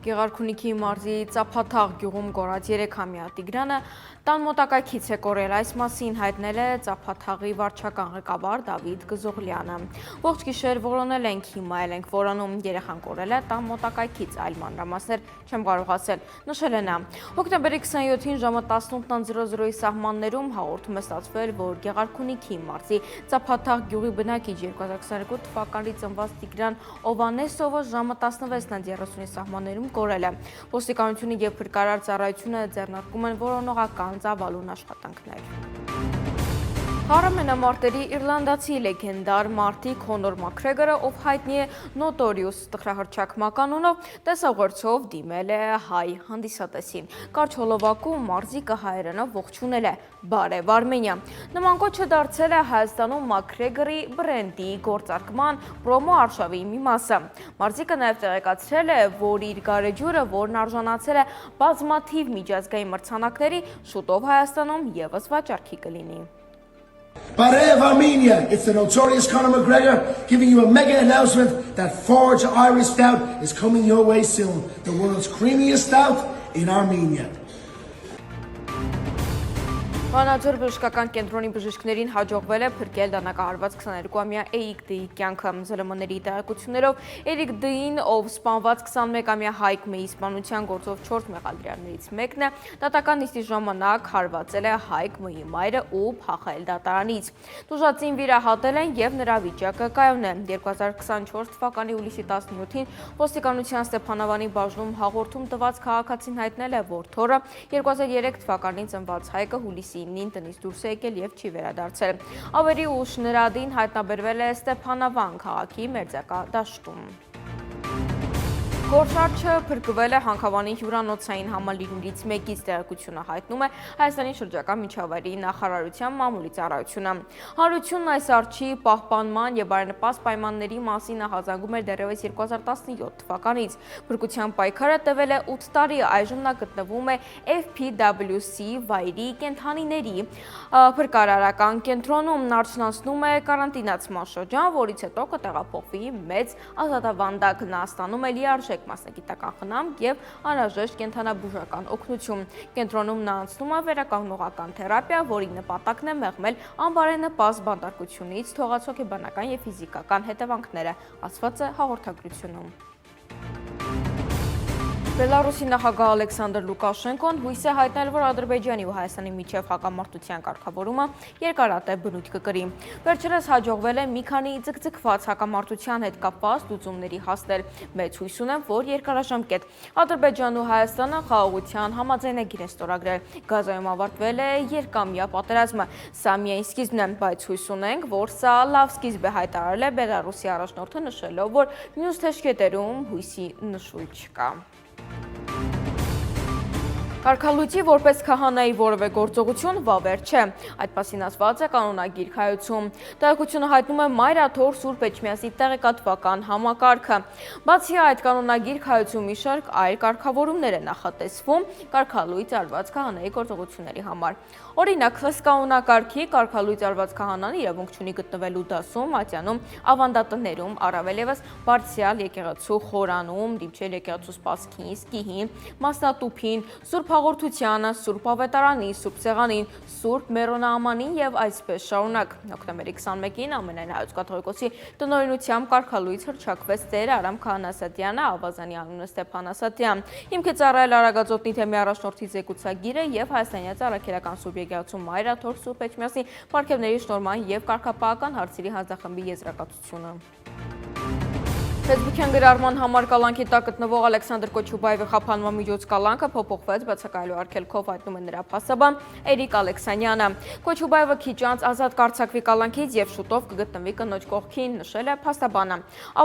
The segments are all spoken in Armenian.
Գեղարքունիքի մարզի Ծափաթաղ գյուղում կորած 3-ամյա Տիգրանը տան մոտակայքից է կորել, այս մասին հայտնել է Ծափաթաղի վարչական ղեկավար Դավիթ Գզողլյանը։ Ողջ գիշեր որոնել ենք, հիմա էլ ենք որոնում, երեխան կորել է տան մոտակայքից, այլ մանրամասներ չեմ կարող ասել, նշել է նա։ Հոկտեմբերի 27-ին ժամը 18:00-ի սահմաններում հաղորդում է ստացվել, որ Գեղարքունիքի մարզի Ծափաթաղ գյուղի բնակիչ 2022 թվականի ծնված Տիգրան Օվանեսովը ժամը 16:30-ի սահմաններում կորել է։ Ոստիկանությունը և փրկարար ծառայությունը ձեռնարկում են որոնողական ծավալուն աշխատանքներ։ Հարամենամարտերի իռլանդացի լեգենդար մարտի Քոնոր Մաքրեգորը, ով հայտնի է Նոտորիուս տխրահռչակ մականունով, տեսողորձով դիմել է հայ հանդիսատեսին։ Կարճ հոլովակում մարզիկը հայերենով ողջունել է «Բարև Արմենիա»։ Նման կոչը դարձել է Հայաստանում Մաքրեգորի բրենդի գործարկման պրոմո արշավի մի մասը։ Մարզիկը նաև տեղեկացրել է, որ իր գարեջուրը, որն արժանացել է բազմաթիվ միջազգային մրցանակների, շուտով Հայաստանում ևս վաճառքի կլինի։ Barev Armenia, it's the notorious Conor McGregor giving you a mega announcement that Forge Irish Stout is coming your way soon. The world's creamiest stout in Armenia. Վանաձոր բժշկական կենտրոնի բժիշկներին հաջողվել է փրկել դանակահարված 22-ամյա Էրիկ Դի կյանքը։ ԶԼՄ-ների տեղեկություններով Էրիկ Դին, ով սպանված 21-ամյա Հայկ Մեի սպանության գործով 4 մեղադրյալներից մեկն է, դատական նիստի ժամանակ հարվածել է Հայկ Մեի մայրը ու փախել դատարանից։ Տուժածին վիրահատել են և նրա վիճակը կայուն է։ 2024 թվականի հուլիսի 17-ին ոստիկանության Ստեփանավանի բաժնում հաղորդում տված քաղաքացին հայտնել է, որ թոռը 2003 թվականին ծնված Հայկը հուլիսի 9-ին տնից դուրս է եկել և չի վերադարձել։ Ավելի ուշ նրա դին հայտնաբերվել է Ստեփանավան քաղաքի մերձակա դաշտում։ Գորշարջը փրկվել է Հանքավանի հյուրանոցային համալիրներից մեկից, տեղեկությունը հայտնում է Հայաստանի շրջակա միջավայրի նախարարության մամուլի ծառայությունը։ Հանրությունն այս արջի պահպանման և բարենպաստ պայմանների մասին նախաձեռնում էր դեռևս 2017 թվականից։ Փրկության պայքարը տևել է 8 տարի, այժմ նա գտնվում է FPWC վայրի կենդանիների փրկարարական կենտրոնում, արժանացնում է կարանտինացման շրջան, որից հետո կտեղափոխվի մեծ ազատավանդակ, նա ստանում է լիարժեք մասնագիտական խնամք և անհրաժեշտ կենդանաբուժական օգնություն։ Կենտրոնում նա անցնում է վերականգնողական թերապիա, որի նպատակն է մեղմել անբարենպաստ բանտարկությունից թողած հոգեբանական և ֆիզիկական հետևանքները, ասված է հաղորդագրությունում։ Բելարուսի նախագահ Ալեքսանդր Լուկաշենկոն հույս է հայտնել, որ Ադրբեջանի ու Հայաստանի միջև հակամարտության կարգավորումը երկարատև բնույթ կկրի։ Վերջերս հաջողվել է մի քանի ձգձգված հակամարտության հետ կապված լուծումների հասնել։ Մեծ հույս ունեմ, որ երկարաժամկետ Ադրբեջանն ու Հայաստանը խաղաղության համաձայնագիր են ստորագրել։ Գազայում ավարտվել է երկամյա պատերազմը։ Սա միայն սկիզբն է, բայց հույս ունենք, որ սա լավ սկիզբ է, հայտարարել է Բելարուսի առաջնորդը, նշելով, որ մյուս թեժկետերում հույսի նշույլ չկա։ Կարգալույծի որպես քահանայի որևէ գործողություն վավեր չէ, այդ մասին ասված է կանոնագիր քայլություն։ Տեղեկությունը հայտնում է Մայրաթոր Սուրբ Էջմիածնի տեղեկատվական համակարգը։ Բացի այդ, կանոնագիր քայլություն մի շարք այլ կարգավորումներ է նախատեսվում կարգալույծ արված քահանայի գործողությունների համար։ Օրինակ, ըստ կանոնակարգի, կարգալույծ արված քահանան իրավունք չունի գտնվելու դասում, ատյանում, ավանդատներում, առավել ևս բարձրյալ եկեղեցու խորանում, դիպչել եկեղեցու սպասքին, սկիհին, մասնատուփին, Սուրբ հաղորդությանը, Սուրբ ավետարանին, Սուրբ սեղանին, Սուրբ մերոնաամանին և այսպես շարունակ։ Հոկտեմբերի 21-ին Ամենայն Հայոց կաթողիկոսի տնօրինությամբ կարգալույծ հռչակվեց Տեր Արամ Քահանասատյանը, ավազանի անունը Ստեփան Ասատյան։ Հիմք է ծառայել Արագածոտնի թեմի առաջնորդի զեկուցագիրը և Հայաստանյաց Առաքելական Սուրբ եկեղեցու Մայրաթոր Սուրբ Էջմիածնի պարգևների շնորհման և կարգապահական հարցերի հանձնախմբի եզրակացությունը։ Ֆեյսբուքյան գրառման համար կալանքի տակ գտնվող Ալեքսանդր Կոչուբաևի խափանման միջոց կալանքը փոփոխվեց բացակայելու արգելքով, հայտնում է նրա փաստաբան Էրիկ Ալեքսանյանը։ Կոչուբաևը քիչ անց ազատ կարձակվի կալանքից և շուտով կգտնվի կնոջ կողքին, նշել է փաստաբանը։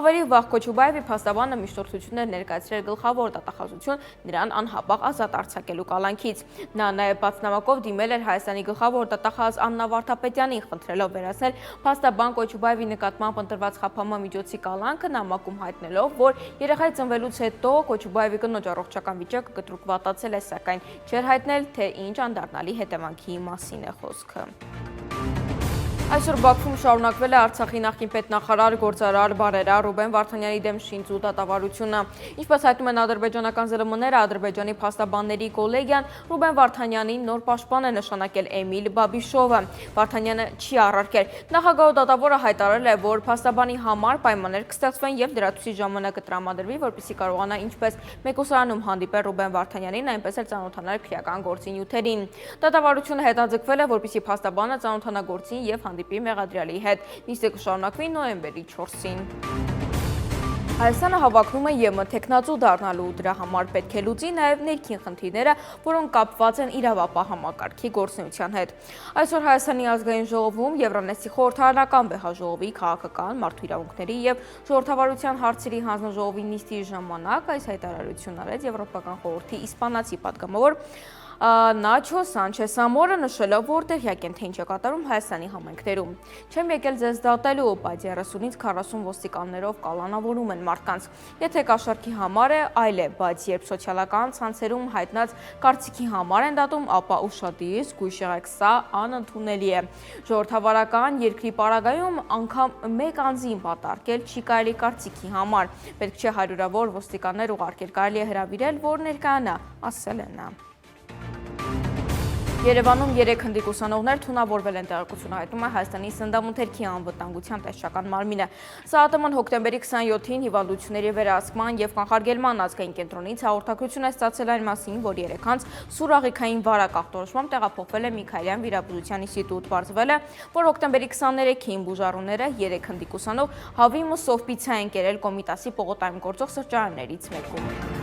Ավելի վաղ Կոչուբաևի փաստաբանը միշտորթություններ ներկայացրել գլխավոր դատախազություն նրան անհապաղ ազատ արձակելու կալանքից։ Նա նաև բացնամակով դիմել էր Հայաստանի գլխավոր դատախազ Աննա Վարդապետյանին, խնդրելով վերացնել փաստաբան Կոչուբաևի նկատմամբ ընտրված խափանման միջոցի կալանքը, նամակում հայտնելով, որ երեխայի ծնվելուց հետո Կոչուբաևի կնոջ առողջական վիճակը կտրուկ վատացել է, սակայն չէր հայտնել, թե ինչ անդառնալի հետևանքի մասին է խոսքը։ Այսօր Բաքվում շարունակվել է Արցախի նախկին պետնախարար գործարար բարերար Ռուբեն Վարդանյանի դեմ շինծու դատավարությունը։ Ինչպես հայտնում են ադրբեջանական ԶԼՄ-ները, Ադրբեջանի փաստաբանների կոլեգիան Ռուբեն Վարդանյանին նոր պաշտպան է նշանակել Էմիլ Բաբիշովը։ Վարդանյանը չի առարկել։ Նախագահ դատավորը հայտարարել է, որ փաստաբանի համար պայմաններ կստեղծվեն եւ լրատվության ժամանակը տրամադրվի, որպեսզի կարողանա ինչպես մեկուսարանում հանդիպել Ռուբեն Վարդանյանին, այնպես էլ ծանոթանալ քրեական գործի նյութերին։ Դատավարությունը հետաձգվել է, որպեսզի փաստաբանը ծանոթանա գործին եւ հանդիպի մեղադրյալի հետ։ Նիստը կշարունակվի նոյեմբերի 4-ին։ Հայաստանը հավակնում է ԵՄ թեկնածու դառնալու, դրա համար պետք է լուծի նաև ներքին խնդիրները, որոնք կապված են իրավապահ համակարգի գործունեության հետ։ Այսօր Հայաստանի ազգային ժողովում Եվրանեստի խորհրդարանական վեհաժողովի քաղաքական, մարդու իրավունքների եւ ժողովրդավարության հարցերի հանձնաժողովի նիստի ժամանակ այս հայտարարությունն արեց Եվրոպական խորհրդի իսպանացի падգամավոր Նաչո Սանչես Ամորը, նշելով, որ տեղյակ են, թե ինչ է կատարում Հայաստանի համայնքներում։ Չեմ եկել ձեզ դատելու, բայց 30-ից 40 ոստիկաններով կալանավորում են մարդկանց։ Եթե կաշառքի համար է, այլ է, բայց երբ սոցիալական ցանցերում հայտնած կարծիքի համար են դատում, ապա ուշադիր զգույշ եղեք, սա անընդունելի է։ Ժողովրդավարական երկրի պարագայում անգամ մեկ անձին պատարկել չի կարելի կարծիքի համար։ Պետք չէ հարյուրավոր ոստիկաններ ուղարկել, կարելի է հրավիրել, որ ներկայանա, ասել է նա։ Երևանում 3 հնդիկ ուսանողներ թունավորվել են, տեղեկությունը հայտնում է Հայաստանի սննդամթերքի անվտանգության տեսչական մարմինը։ Սա ԱՏՄ-ն հոկտեմբերի 27-ին հիվանդությունների վերահսկման եւ կանխարգելման ազգային կենտրոնից հաղորդակցություն է ստացել այն մասին, որ 3 անց սուր աղիքային վարակ ախտորոշմամբ տեղափոխվել է Միքայելյան վիրաբուժության ինստիտուտ։ Պարզվել է, որ հոկտեմբերի 23-ին բուժառուները 3 հնդիկ ուսանող Հավիմու Սովպիցա են կերել Կոմիտասի պողոտայում գործող սրճարաններից մեկում։